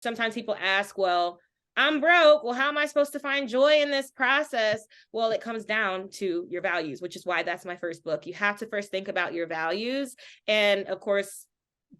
sometimes people ask, well, I'm broke. Well, how am I supposed to find joy in this process? Well, it comes down to your values, which is why that's my first book. You have to first think about your values. And of course,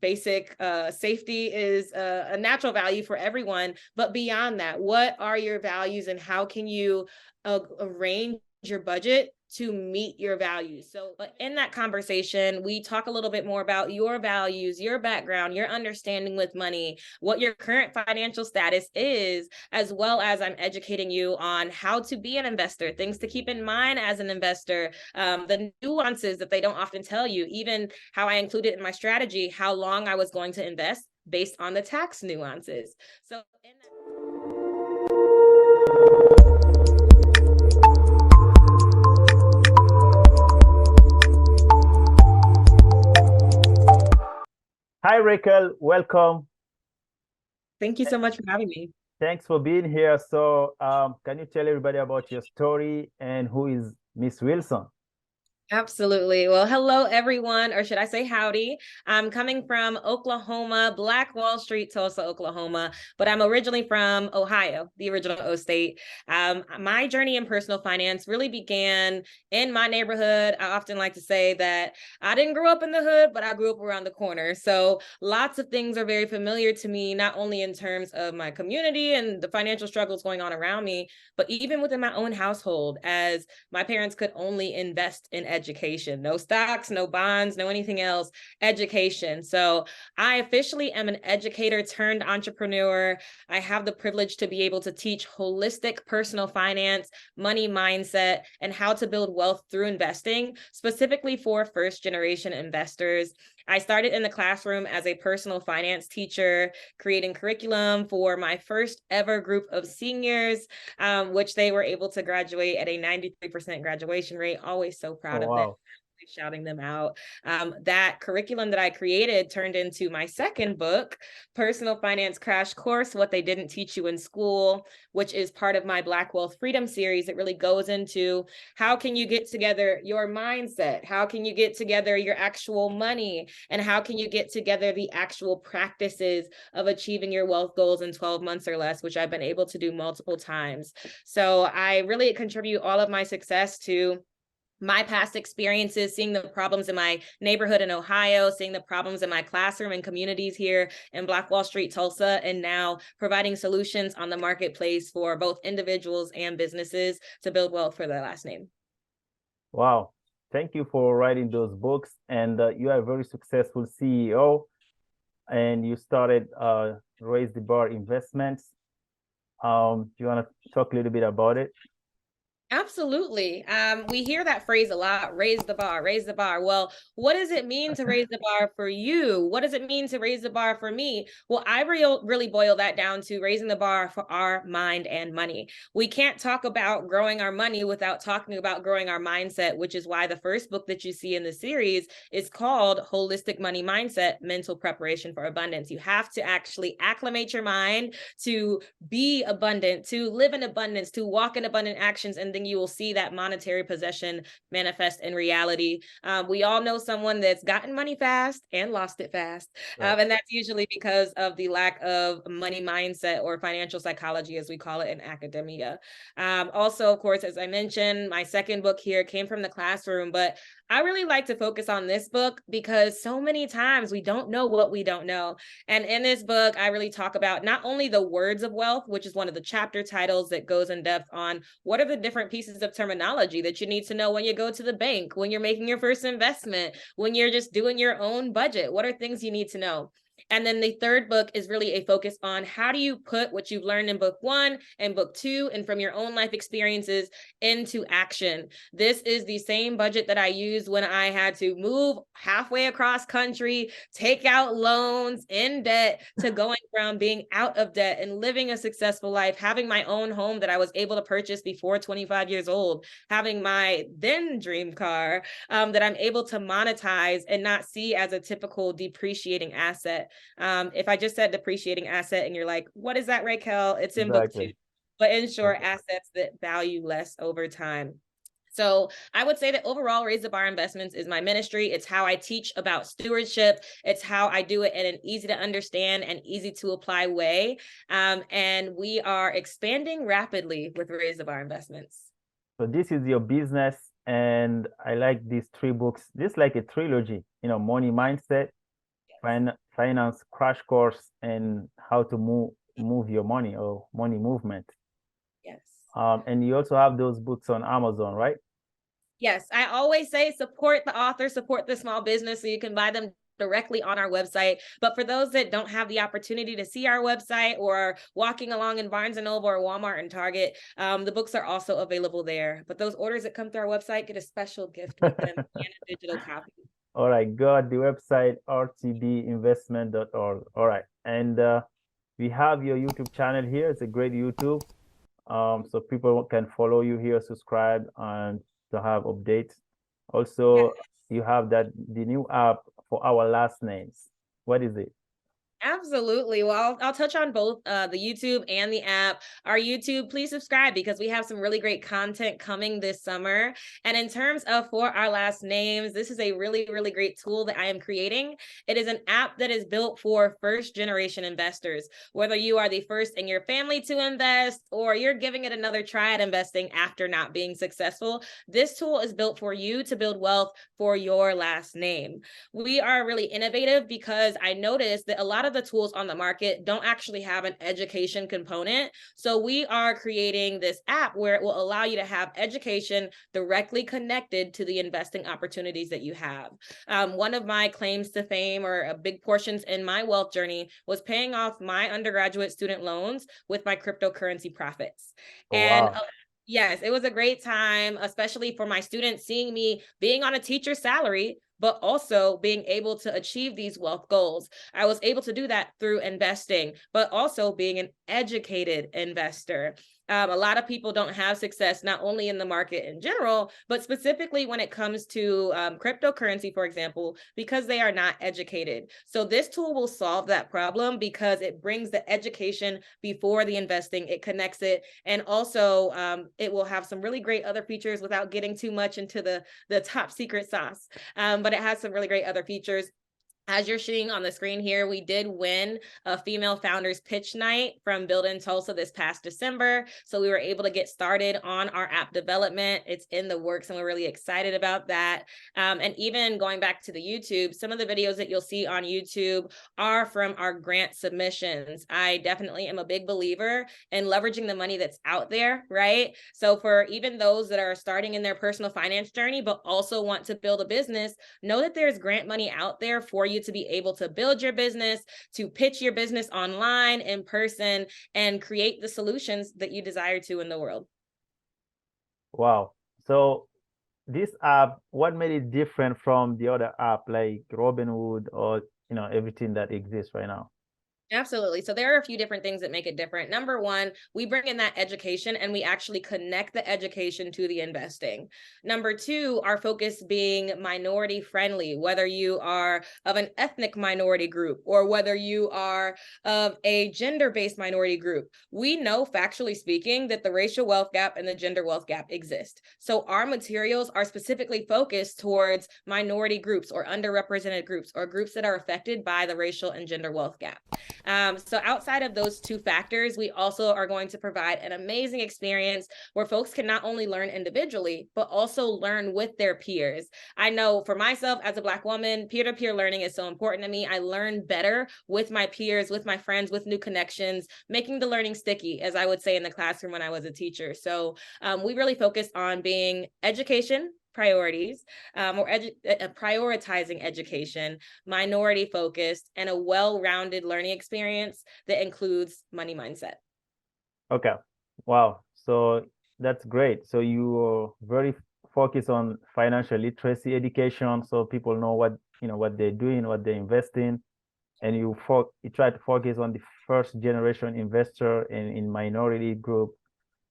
basic safety is a natural value for everyone. But beyond that, what are your values and how can you arrange your budget to meet your values? So, but in that conversation, we talk a little bit more about your values, your background, your understanding with money, what your current financial status is, as well as I'm educating you on how to be an investor, things to keep in mind as an investor, the nuances that they don't often tell you, even how I included in my strategy, how long I was going to invest based on the tax nuances. So in that Hi, Raquel. Welcome. Thank you so much for having me. Thanks for being here. So, can you tell everybody about your story and who is Miss Wilson? Absolutely. Well, hello, everyone, or should I say howdy? I'm coming from Oklahoma, Black Wall Street, Tulsa, Oklahoma, but I'm originally from Ohio, the original O state. My journey in personal finance really began in my neighborhood. I often like to say that I didn't grow up in the hood, but I grew up around the corner. So lots of things are very familiar to me, not only in terms of my community and the financial struggles going on around me, but even within my own household, as my parents could only invest in education, no stocks, no bonds, no anything else, education. So I officially am an educator turned entrepreneur. I have the privilege to be able to teach holistic personal finance, money mindset, and how to build wealth through investing, specifically for first generation investors. I started in the classroom as a personal finance teacher, creating curriculum for my first ever group of seniors, which they were able to graduate at a 93% graduation rate. Always so Oh, proud of them. wow. Shouting them out. That curriculum that I created turned into my second book, Personal Finance Crash Course, What They Didn't Teach You in School, which is part of my Black Wealth Freedom series. It really goes into how can you get together your mindset? How can you get together your actual money? And how can you get together the actual practices of achieving your wealth goals in 12 months or less, which I've been able to do multiple times. So I really contribute all of my success to my past experiences, seeing the problems in my neighborhood in Ohio, seeing the problems in my classroom and communities here in Black Wall Street, Tulsa, and now providing solutions on the marketplace for both individuals and businesses to build wealth for their last name. Wow. Thank you for writing those books. And you are a very successful CEO, and you started Raise the Bar Investments. Do you want to talk a little bit about it? Absolutely. We hear that phrase a lot, raise the bar, raise the bar. Well, what does it mean to raise the bar for you? What does it mean to raise the bar for me? Well, I really boil that down to raising the bar for our mind and money. We can't talk about growing our money without talking about growing our mindset, which is why the first book that you see in the series is called Holistic Money Mindset, Mental Preparation for Abundance. You have to actually acclimate your mind to be abundant, to live in abundance, to walk in abundant actions, and then you will see that monetary possession manifest in reality. We all know someone that's gotten money fast and lost it fast. Right. And that's usually because of the lack of money mindset, or financial psychology, as we call it in academia. Also, of course, as I mentioned, my second book here came from the classroom, but I really like to focus on this book because so many times we don't know what we don't know. And in this book, I really talk about not only the words of wealth, which is one of the chapter titles that goes in depth on what are the different pieces of terminology that you need to know when you go to the bank, when you're making your first investment, when you're just doing your own budget. What are things you need to know? And then the third book is really a focus on how do you put what you've learned in book one and book two and from your own life experiences into action. This is the same budget that I used when I had to move halfway across country, take out loans in debt, to going from being out of debt and living a successful life, having my own home that I was able to purchase before 25 years old, having my then dream car that I'm able to monetize and not see as a typical depreciating asset. If I just said depreciating asset and you're like, what is that, Raquel? It's in book two. Exactly. But in short, Okay. assets that value less over time. So I would say that overall, Raise the Bar Investments is my ministry. It's how I teach about stewardship. It's how I do it in an easy to understand and easy to apply way. And we are expanding rapidly with Raise the Bar Investments. So this is your business, and I like these three books. This is like a trilogy, money mindset, finance crash course, and how to move your money, or money movement. Yes. And you also have those books on Amazon, right? Yes, I always say support the author, support the small business, so you can buy them directly on our website. But for those that don't have the opportunity to see our website or walking along in Barnes and Noble or Walmart and Target, the books are also available there. But those orders that come through our website get a special gift with them and a digital copy. All right, got the website rtbinvestment.org. All right, and we have your YouTube channel here. It's a great YouTube. So people can follow you here, subscribe, and to have updates. Also, you have the new app for our last names. What is it? Absolutely. Well, I'll touch on both the YouTube and the app. Our YouTube, please subscribe because we have some really great content coming this summer. And in terms of For Our Last Names, this is a really, really great tool that I am creating. It is an app that is built for first generation investors. Whether you are the first in your family to invest or you're giving it another try at investing after not being successful, this tool is built for you to build wealth for your last name. We are really innovative because I noticed that a lot of the tools on the market don't actually have an education component. So we are creating this app where it will allow you to have education directly connected to the investing opportunities that you have. One of my claims to fame, or a big portions in my wealth journey, was paying off my undergraduate student loans with my cryptocurrency profits. Oh, And wow. yes, it was a great time, especially for my students, seeing me being on a teacher's salary, but also being able to achieve these wealth goals. I was able to do that through investing, but also being an educated investor. A lot of people don't have success, not only in the market in general, but specifically when it comes to cryptocurrency, for example, because they are not educated. So this tool will solve that problem because it brings the education before the investing, it connects it, and also it will have some really great other features without getting too much into the top secret sauce. But it has some really great other features. As you're seeing on the screen here, we did win a female founders pitch night from Build in Tulsa this past December. So we were able to get started on our app development. It's in the works and we're really excited about that. And even going back to the YouTube, some of the videos that you'll see on YouTube are from our grant submissions. I definitely am a big believer in leveraging the money that's out there, right? So for even those that are starting in their personal finance journey, but also want to build a business, know that there's grant money out there for you to be able to build your business, to pitch your business online, in person, and create the solutions that you desire to in the world. Wow. So this app, what made it different from the other app like Robinhood or everything that exists right now? Absolutely. So there are a few different things that make it different. Number one, we bring in that education and we actually connect the education to the investing. Number two, our focus being minority friendly, whether you are of an ethnic minority group or whether you are of a gender-based minority group. We know, factually speaking, that the racial wealth gap and the gender wealth gap exist. So our materials are specifically focused towards minority groups or underrepresented groups or groups that are affected by the racial and gender wealth gap. So outside of those two factors, we also are going to provide an amazing experience where folks can not only learn individually, but also learn with their peers. I know for myself as a Black woman, peer-to-peer learning is so important to me. I learn better with my peers, with my friends, with new connections, making the learning sticky, as I would say in the classroom when I was a teacher. So we really focus on being education priorities, prioritizing education, minority focused, and a well-rounded learning experience that includes money mindset. Okay. Wow. So that's great. So you are very focused on financial literacy education, so people know what they're doing, what they're investing, and you try to focus on the first generation investor in minority group.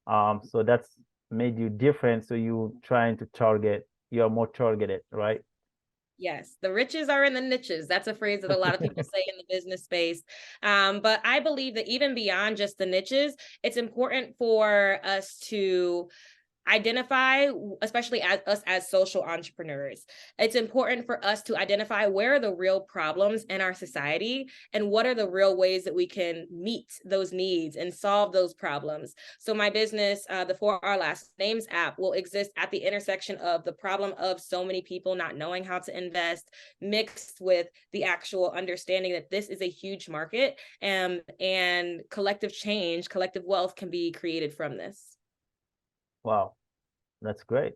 So that's made you different. So you're more targeted, right? Yes, the riches are in the niches. That's a phrase that a lot of people say in the business space. But I believe that even beyond just the niches, it's important for us to identify, especially as us as social entrepreneurs, it's important for us to identify where are the real problems in our society and what are the real ways that we can meet those needs and solve those problems. So my business, the For Our Last Names app, will exist at the intersection of the problem of so many people not knowing how to invest, mixed with the actual understanding that this is a huge market, and collective change, collective wealth can be created from this. Wow, that's great.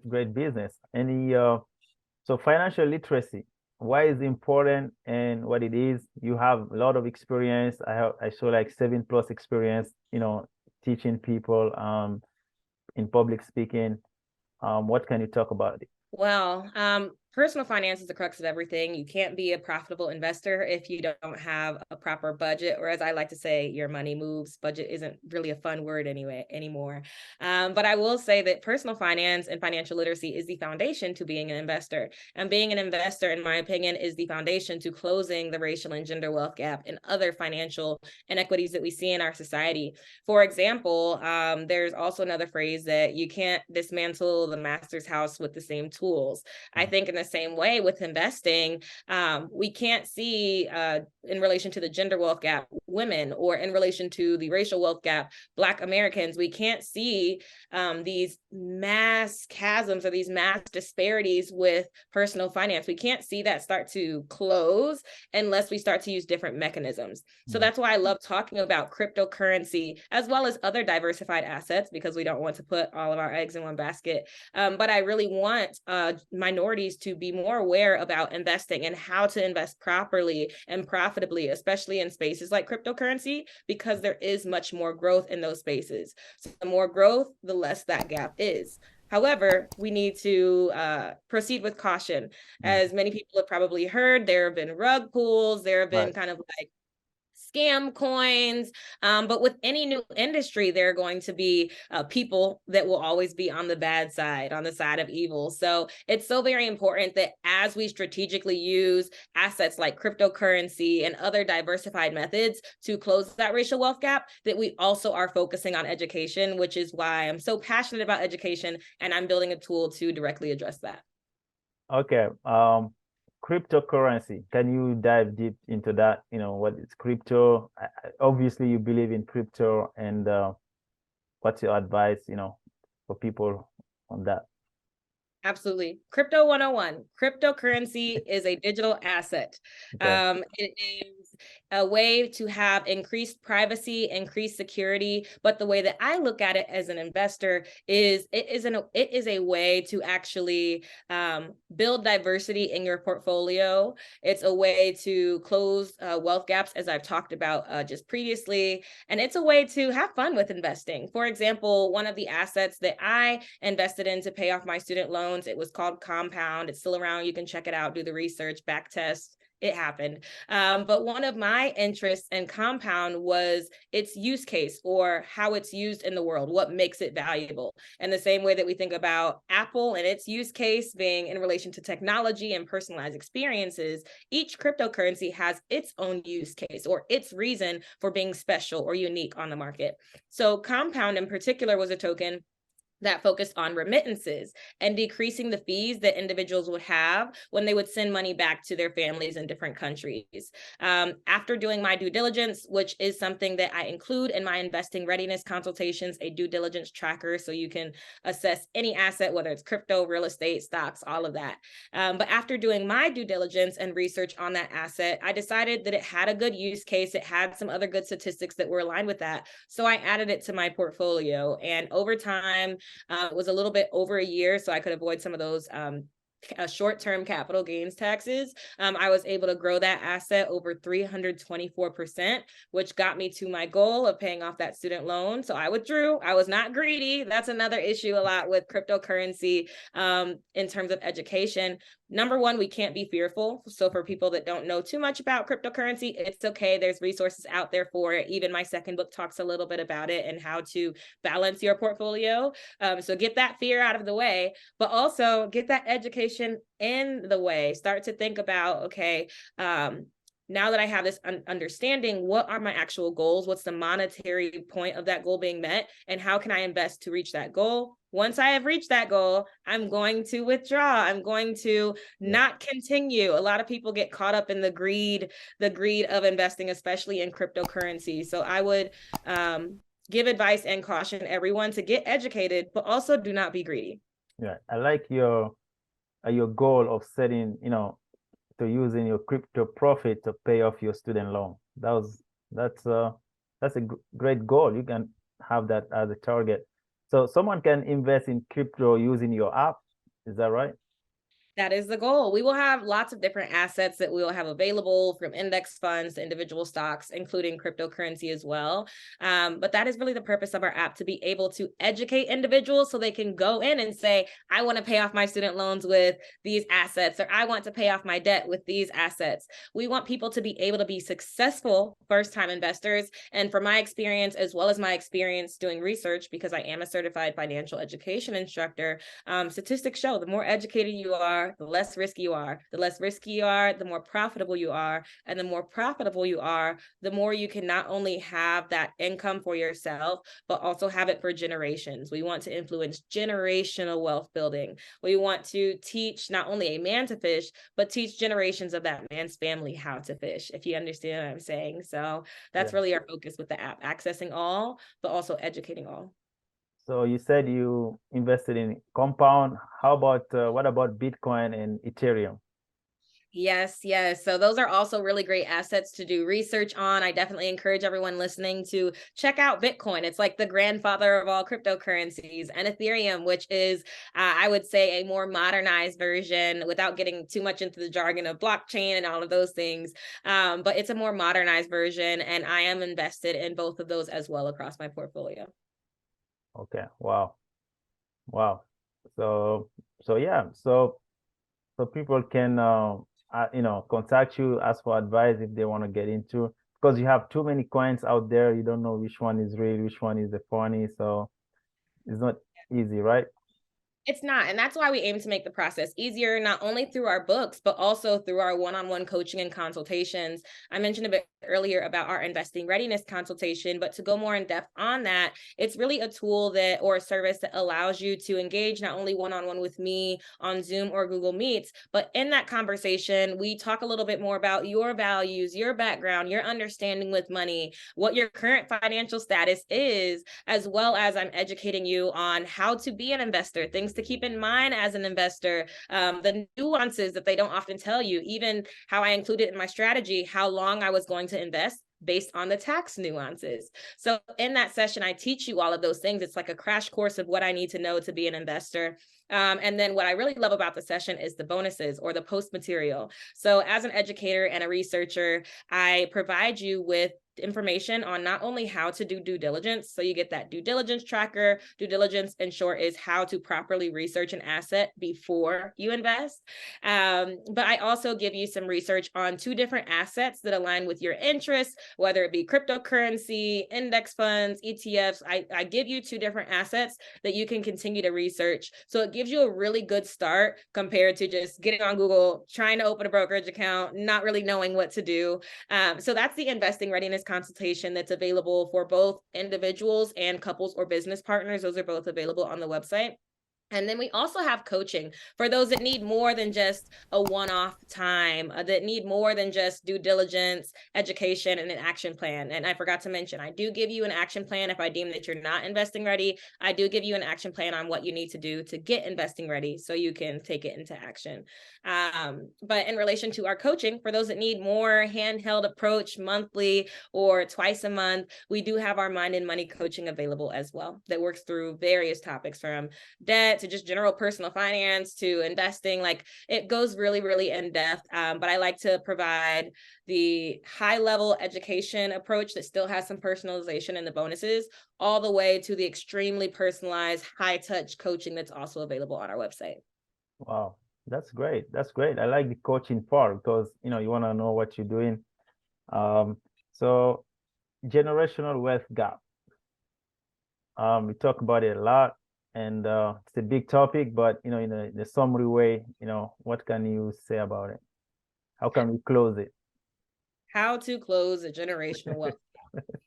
Great business. So financial literacy, why is it important and what it is? You have a lot of experience. I saw like 7+ experience, teaching people in public speaking. What can you talk about it? Well, personal finance is the crux of everything. You can't be a profitable investor if you don't have a proper budget, or as I like to say, your money moves. Budget isn't really a fun word anymore. But I will say that personal finance and financial literacy is the foundation to being an investor. And being an investor, in my opinion, is the foundation to closing the racial and gender wealth gap and other financial inequities that we see in our society. For example, there's also another phrase that you can't dismantle the master's house with the same tools. I think in the same way with investing, we can't see in relation to the gender wealth gap, women, or in relation to the racial wealth gap, Black Americans, we can't see these mass chasms or these mass disparities with personal finance. We can't see that start to close unless we start to use different mechanisms. So that's why I love talking about cryptocurrency as well as other diversified assets, because we don't want to put all of our eggs in one basket. But I really want minorities to be more aware about investing and how to invest properly and profitably, especially in spaces like cryptocurrency, because there is much more growth in those spaces. So the more growth, the less that gap is. However, we need to proceed with caution. As many people have probably heard, there have been rug pulls, there have been kind of like scam coins. But with any new industry, there are going to be people that will always be on the bad side, on the side of evil. So it's so very important that as we strategically use assets like cryptocurrency and other diversified methods to close that racial wealth gap, that we also are focusing on education, which is why I'm so passionate about education, and I'm building a tool to directly address that. Okay. Cryptocurrency. Can you dive deep into that? What is crypto? Obviously, you believe in crypto, and what's your advice, for people on that? Absolutely. Crypto 101. Cryptocurrency is a digital asset. Okay. It is a way to have increased privacy, increased security. But the way that I look at it as an investor is it is a way to actually build diversity in your portfolio. It's a way to close wealth gaps, as I've talked about just previously. And it's a way to have fun with investing. For example, one of the assets that I invested in to pay off my student loans, it was called Compound. It's still around. You can check it out, do the research, back test. It happened. But one of my interests in Compound was its use case, or how it's used in the world, what makes it valuable. And the same way that we think about Apple and its use case being in relation to technology and personalized experiences, each cryptocurrency has its own use case or its reason for being special or unique on the market. So Compound in particular was a token that focused on remittances and decreasing the fees that individuals would have when they would send money back to their families in different countries. After doing my due diligence, which is something that I include in my investing readiness consultations, a due diligence tracker, so you can assess any asset, whether it's crypto, real estate, stocks, all of that. But after doing my due diligence and research on that asset, I decided that it had a good use case. It had some other good statistics that were aligned with that. So I added it to my portfolio. And over time, it was a little bit over a year, so I could avoid some of those short-term capital gains taxes. I was able to grow that asset over 324%, which got me to my goal of paying off that student loan. So I withdrew. I was not greedy. That's another issue a lot with cryptocurrency in terms of education. Number one, we can't be fearful. So for people that don't know too much about cryptocurrency, it's okay. There's resources out there for it. Even my second book talks a little bit about it and how to balance your portfolio. So get that fear out of the way, but also get that education in the way. Start to think about, okay, now that I have this understanding, what are my actual goals? What's the monetary point of that goal being met? And how can I invest to reach that goal? Once I have reached that goal, I'm going to withdraw. I'm going to not continue. A lot of people get caught up in the greed of investing, especially in cryptocurrency. So I would give advice and caution everyone to get educated, but also do not be greedy. Yeah, I like your goal of setting, to using your crypto profit to pay off your student loan. That's a great goal. You can have that as a target. So someone can invest in crypto using your app. Is that right? That is the goal. We will have lots of different assets that we will have available, from index funds to individual stocks, including cryptocurrency as well. But that is really the purpose of our app, to be able to educate individuals so they can go in and say, I want to pay off my student loans with these assets, or I want to pay off my debt with these assets. We want people to be able to be successful first-time investors. And from my experience, as well as my experience doing research, because I am a certified financial education instructor, statistics show the more educated you are, the less risky you are. The less risky you are, the more profitable you are. And the more profitable you are, the more you can not only have that income for yourself, but also have it for generations. We want to influence generational wealth building. We want to teach not only a man to fish, but teach generations of that man's family how to fish, if you understand what I'm saying. So that's really our focus with the app, accessing all, but also educating all. So you said you invested in Compound. How about what about Bitcoin and Ethereum? Yes, yes. So those are also really great assets to do research on. I definitely encourage everyone listening to check out Bitcoin. It's like the grandfather of all cryptocurrencies, and Ethereum, which is, I would say, a more modernized version, without getting too much into the jargon of blockchain and all of those things. But it's a more modernized version, and I am invested in both of those as well across my portfolio. Okay. Wow. Wow. So yeah. So people can contact you, ask for advice if they want to get into, because you have too many coins out there. You don't know which one is real, which one is the phony. So it's not easy, right? It's not. And that's why we aim to make the process easier, not only through our books, but also through our one-on-one coaching and consultations. I mentioned a bit earlier about our investing readiness consultation, but to go more in depth on that, it's really a tool that, or a service that allows you to engage not only one-on-one with me on Zoom or Google Meets, but in that conversation, we talk a little bit more about your values, your background, your understanding with money, what your current financial status is, as well as I'm educating you on how to be an investor, things to keep in mind as an investor, the nuances that they don't often tell you, even how I included in my strategy, how long I was going to invest based on the tax nuances. So in that session, I teach you all of those things. It's like a crash course of what I need to know to be an investor. And then what I really love about the session is the bonuses, or the post material. So as an educator and a researcher, I provide you with information on not only how to do due diligence. So you get that due diligence tracker. Due diligence, in short, is how to properly research an asset before you invest. But I also give you some research on 2 different assets that align with your interests, whether it be cryptocurrency, index funds, ETFs. I give you 2 different assets that you can continue to research. So it gives you a really good start compared to just getting on Google, trying to open a brokerage account, not really knowing what to do. So that's the investing readiness consultation that's available for both individuals and couples or business partners. Those are both available on the website. And then we also have coaching for those that need more than just a one-off time, that need more than just due diligence, education, and an action plan. And I forgot to mention, I do give you an action plan if I deem that you're not investing ready. I do give you an action plan on what you need to do to get investing ready so you can take it into action. But in relation to our coaching, for those that need more handheld approach monthly or twice a month, we do have our mind and money coaching available as well, that works through various topics, from debt to just general personal finance to investing. Like, it goes really, really in depth. But I like to provide the high level education approach that still has some personalization in the bonuses, all the way to the extremely personalized high touch coaching that's also available on our website. Wow, that's great. That's great. I like the coaching part, because you want to know what you're doing. So generational wealth gap. We talk about it a lot, and it's a big topic, but in the summary way, what can you say about it? How can we close it? How to close a generational wealth.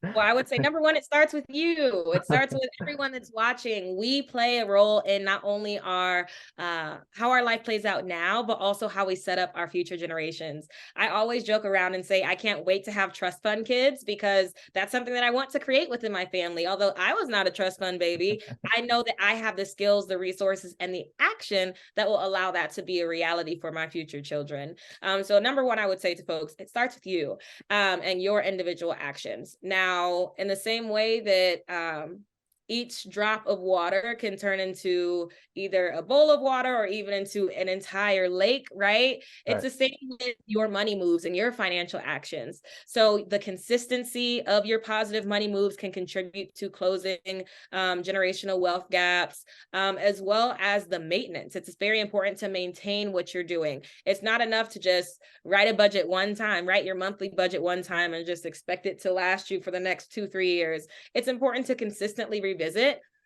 Well, I would say number one, it starts with you. It starts with everyone that's watching. We play a role in not only our how our life plays out now, but also how we set up our future generations. I always joke around and say I can't wait to have trust fund kids because that's something that I want to create within my family. Although I was not a trust fund baby, I know that I have the skills, the resources, and the action that will allow that to be a reality for my future children. So number one, I would say to folks, it starts with you and your individual actions. Now, in the same way that each drop of water can turn into either a bowl of water or even into an entire lake, right? It's the same with your money moves and your financial actions. So the consistency of your positive money moves can contribute to closing generational wealth gaps, as well as the maintenance. It's very important to maintain what you're doing. It's not enough to just write a budget one time, write your monthly budget one time and just expect it to last you for the next 2-3 years. It's important to consistently revisit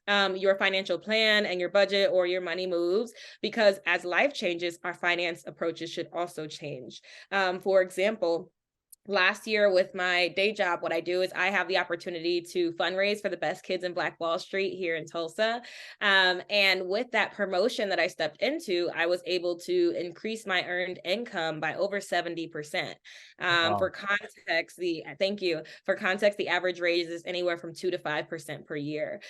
your financial plan and your budget or your money moves, because as life changes, our finance approaches should also change. For example, last year with my day job, what I do is I have the opportunity to fundraise for the best kids in Black Wall Street here in Tulsa. And with that promotion that I stepped into, I was able to increase my earned income by over 70%. Wow. For context, the average raise is anywhere from 2 to 5% per year.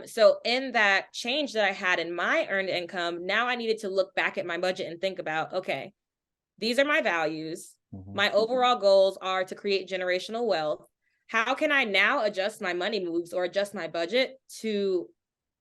So in that change that I had in my earned income, now I needed to look back at my budget and think about, okay, these are my values. My overall goals are to create generational wealth. How can I now adjust my money moves or adjust my budget to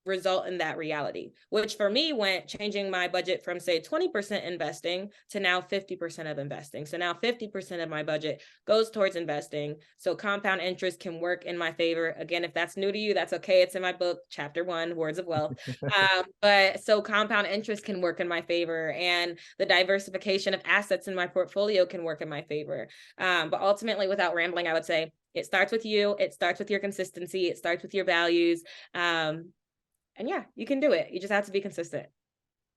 result in that reality? Which for me went changing my budget from say 20% investing to now 50% of investing. So now 50% of my budget goes towards investing. So compound interest can work in my favor. Again, if that's new to you, that's okay. It's in my book, chapter 1, Words of Wealth. But so compound interest can work in my favor, and the diversification of assets in my portfolio can work in my favor. But ultimately, without rambling, I would say it starts with you. It starts with your consistency. It starts with your values. And yeah, you can do it. You just have to be consistent.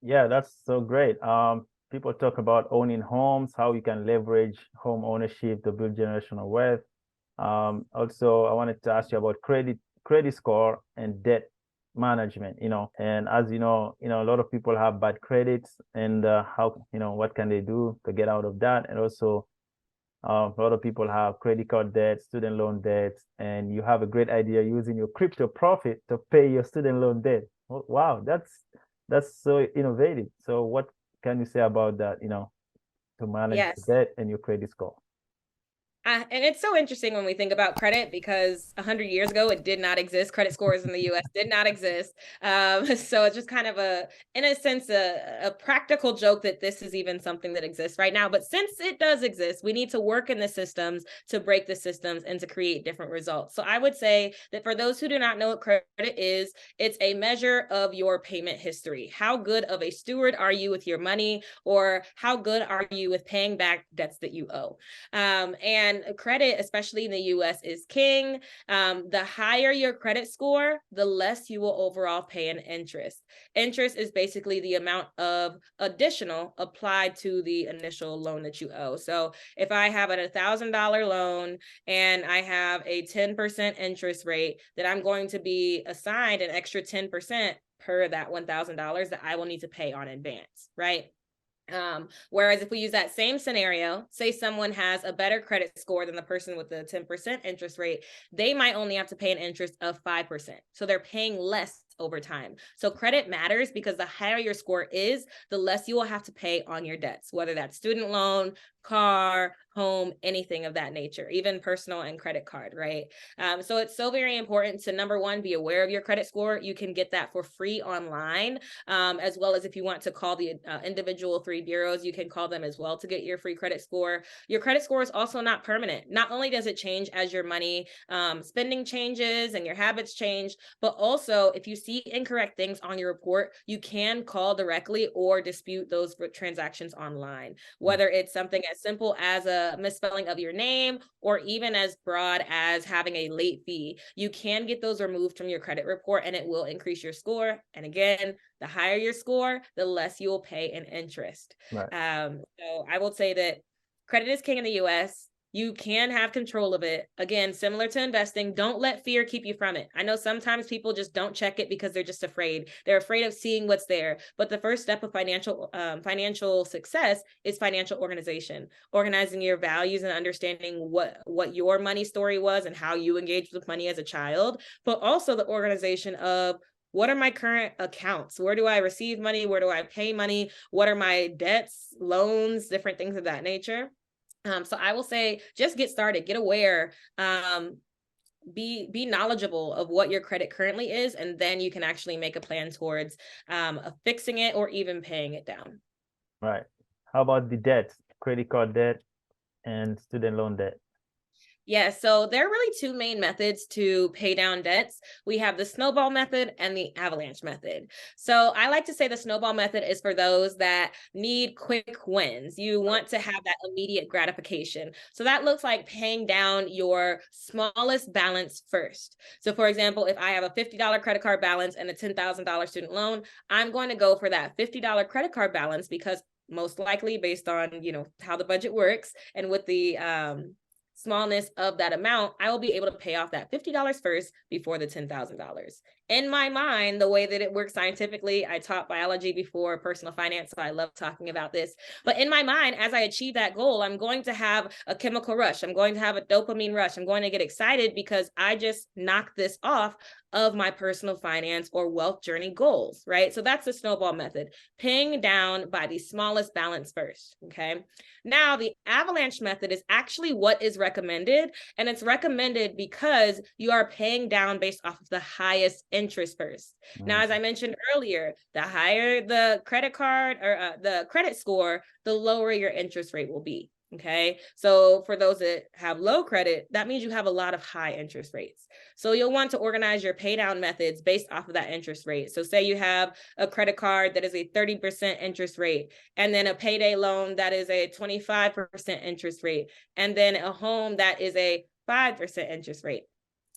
Yeah, that's so great. People talk about owning homes, how you can leverage home ownership to build generational wealth. Also, I wanted to ask you about credit score and debt management, and as a lot of people have bad credits, and how, what can they do to get out of that? And also, a lot of people have credit card debt, student loan debt, and you have a great idea using your crypto profit to pay your student loan debt. Wow, that's so innovative. So what can you say about that, to manage the Yes. debt and your credit score? And it's so interesting when we think about credit, because 100 years ago, it did not exist. Credit scores in the US did not exist. So it's just kind of in a sense, a practical joke that this is even something that exists right now. But since it does exist, we need to work in the systems to break the systems and to create different results. So I would say that for those who do not know what credit is, it's a measure of your payment history. How good of a steward are you with your money, or how good are you with paying back debts that you owe? And credit, especially in the US, is king. The higher your credit score, the less you will overall pay in interest. Interest is basically the amount of additional applied to the initial loan that you owe. So if I have a $1,000 loan and I have a 10% interest rate, then I'm going to be assigned an extra 10% per that $1,000 that I will need to pay on advance, right? Whereas if we use that same scenario, say someone has a better credit score than the person with the 10% interest rate, they might only have to pay an interest of 5%. So they're paying less over time. So credit matters, because the higher your score is, the less you will have to pay on your debts, whether that's student loan, car, home, anything of that nature, even personal and credit card, right? So it's so very important to, number one, be aware of your credit score. You can get that for free online, as well as if you want to call the individual 3 bureaus, you can call them as well to get your free credit score. Your credit score is also not permanent. Not only does it change as your money spending changes and your habits change, but also if you see incorrect things on your report, you can call directly or dispute those transactions online, whether it's something as simple as a misspelling of your name or even as broad as having a late fee. You can get those removed from your credit report, and it will increase your score. And again, the higher your score, the less you will pay in interest. Right. So I will say that credit is king in the US. You can have control of it. Again, similar to investing, don't let fear keep you from it. I know sometimes people just don't check it because they're just afraid. They're afraid of seeing what's there. But the first step of financial success is financial organization, organizing your values and understanding what your money story was and how you engaged with money as a child, but also the organization of what are my current accounts? Where do I receive money? Where do I pay money? What are my debts, loans, different things of that nature? So I will say, just get started, get aware, be knowledgeable of what your credit currently is, and then you can actually make a plan towards fixing it or even paying it down. Right. How about the debt, credit card debt and student loan debt? Yeah, so there are really two main methods to pay down debts. We have the snowball method and the avalanche method. So I like to say the snowball method is for those that need quick wins. You want to have that immediate gratification. So that looks like paying down your smallest balance first. So for example, if I have a $50 credit card balance and a $10,000 student loan, I'm going to go for that $50 credit card balance because most likely based on, how the budget works and with the smallness of that amount, I will be able to pay off that $50 first before the $10,000. In my mind, the way that it works scientifically, I taught biology before personal finance, so I love talking about this. But in my mind, as I achieve that goal, I'm going to have a chemical rush. I'm going to have a dopamine rush. I'm going to get excited because I just knocked this off of my personal finance or wealth journey goals, right? So that's the snowball method, paying down by the smallest balance first, okay? Now, the avalanche method is actually what is recommended, and it's recommended because you are paying down based off of the highest interest first. Now, as I mentioned earlier, the higher the credit card or the credit score, the lower your interest rate will be. Okay. So for those that have low credit, that means you have a lot of high interest rates. So you'll want to organize your pay down methods based off of that interest rate. So say you have a credit card that is a 30% interest rate, and then a payday loan that is a 25% interest rate, and then a home that is a 5% interest rate.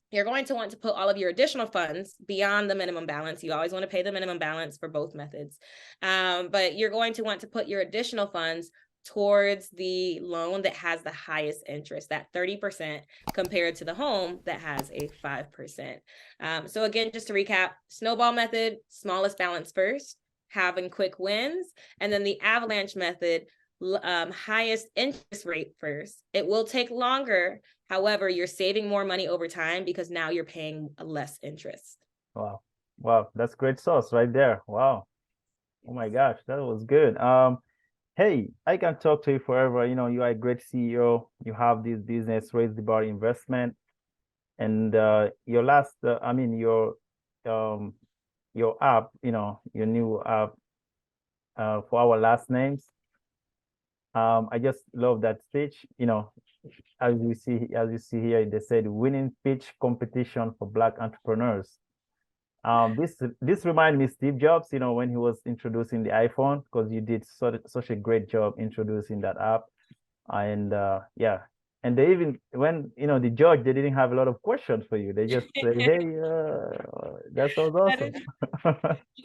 You're going to want to put all of your additional funds beyond the minimum balance. You always want to pay the minimum balance for both methods. But you're going to want to put your additional funds towards the loan that has the highest interest, that 30%, compared to the home that has a 5%. So again, just to recap, snowball method, smallest balance first, having quick wins, and then the avalanche method, highest interest rate first. It will take longer. However, you're saving more money over time because now you're paying less interest. Wow. Wow. That's great sauce right there. Wow. Oh my gosh, that was good. Hey, I can talk to you forever. You are a great CEO. You have this business, Raise the Bar Investment, and your last, your app, your new app for our last names. I just love that speech. As you see here, they said winning pitch competition for Black entrepreneurs. This reminds me Steve Jobs, when he was introducing the iPhone, because you did such a great job introducing that app. And yeah, and they even when the judge, they didn't have a lot of questions for you. They just say, hey, that sounds awesome.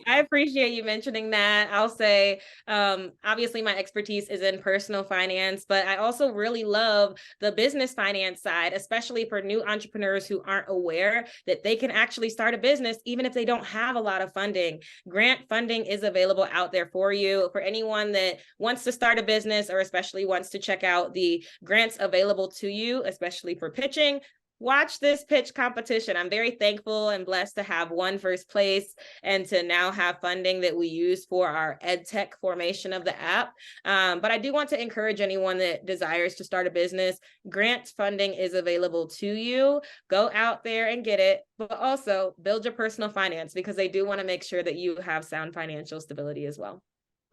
I appreciate you mentioning that. I'll say, obviously my expertise is in personal finance, but I also really love the business finance side, especially for new entrepreneurs who aren't aware that they can actually start a business even if they don't have a lot of funding. Grant funding is available out there for you. For anyone that wants to start a business or especially wants to check out the grants available to you, especially for pitching, watch this pitch competition. I'm very thankful and blessed to have won first place and to now have funding that we use for our ed tech formation of the app. But I do want to encourage anyone that desires to start a business. Grant funding is available to you. Go out there and get it, but also build your personal finance because they do want to make sure that you have sound financial stability as well.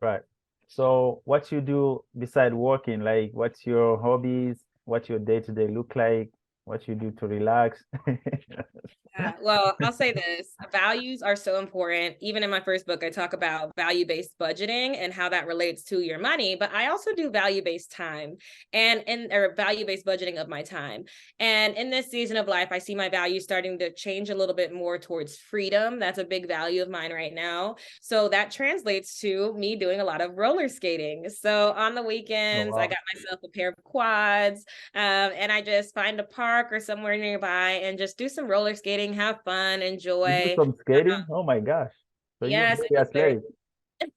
Right. So what you do beside working, like what's your hobbies? What's your day-to-day look like? What you do to relax? Well, I'll say this values are so important. Even in my first book, I talk about value-based budgeting and how that relates to your money, but I also do value-based time or value-based budgeting of my time. And in this season of life, I see my values starting to change a little bit more towards freedom. That's a big value of mine right now. So that translates to me doing a lot of roller skating. So on the weekends, I got myself a pair of quads, and I just find a park or somewhere nearby and just do some roller skating, have fun, You do enjoy. some skating? Oh my gosh. So you're Yes, it very was very.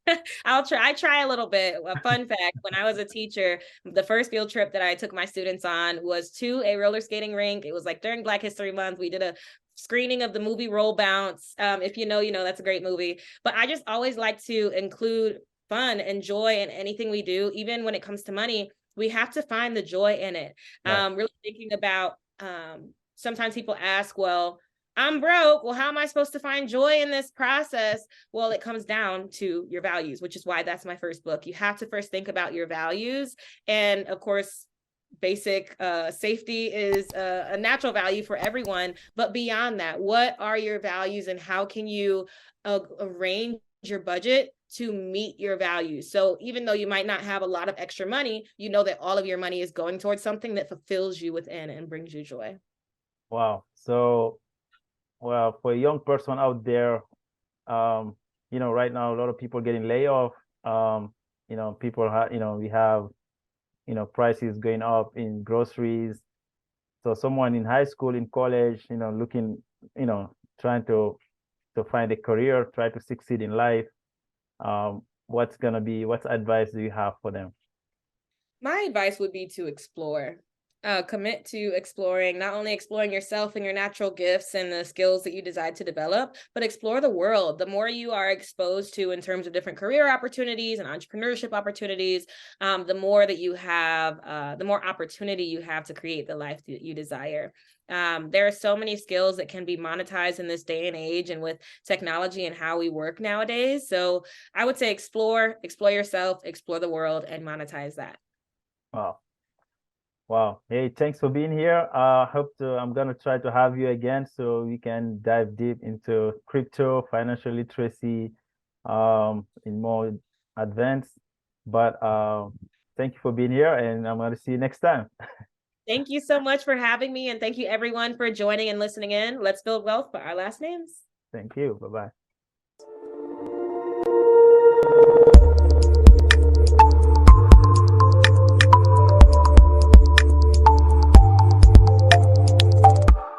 athletic. I try a little bit. A fun fact, when I was a teacher, the first field trip that I took my students on was to a roller skating rink. It was like during Black History Month. We did a screening of the movie Roll Bounce. If you know, you know, that's a great movie. But I just always like to include fun and joy in anything we do, even when it comes to money. We have to find the joy in it. Right. Really thinking about sometimes people ask, well, I'm broke. Well, how am I supposed to find joy in this process? Well, it comes down to your values, which is why that's my first book. You have to first think about your values. And of course, basic safety is a natural value for everyone. But beyond that, what are your values and how can you arrange your budget to meet your values? So even though you might not have a lot of extra money, you know that all of your money is going towards something that fulfills you within and brings you joy. Wow. So, well, for a young person out there, right now a lot of people getting laid off. People have, we have, prices going up in groceries. So someone in high school, in college, looking, trying to find a career, try to succeed in life. What advice do you have for them? My advice would be to explore. Commit to exploring, not only exploring yourself and your natural gifts and the skills that you decide to develop, but explore the world. The more you are exposed to in terms of different career opportunities and entrepreneurship opportunities, the more that you have, the more opportunity you have to create the life that you desire. There are so many skills that can be monetized in this day and age and with technology and how we work nowadays. So I would say explore yourself, explore the world, and monetize that. Wow. Wow. Hey, thanks for being here. I'm gonna try to have you again so we can dive deep into crypto, financial literacy, in more advanced. But thank you for being here, and I'm gonna see you next time. Thank you so much for having me, and thank you everyone for joining and listening in. Let's build wealth by our last names. Thank you. Bye-bye.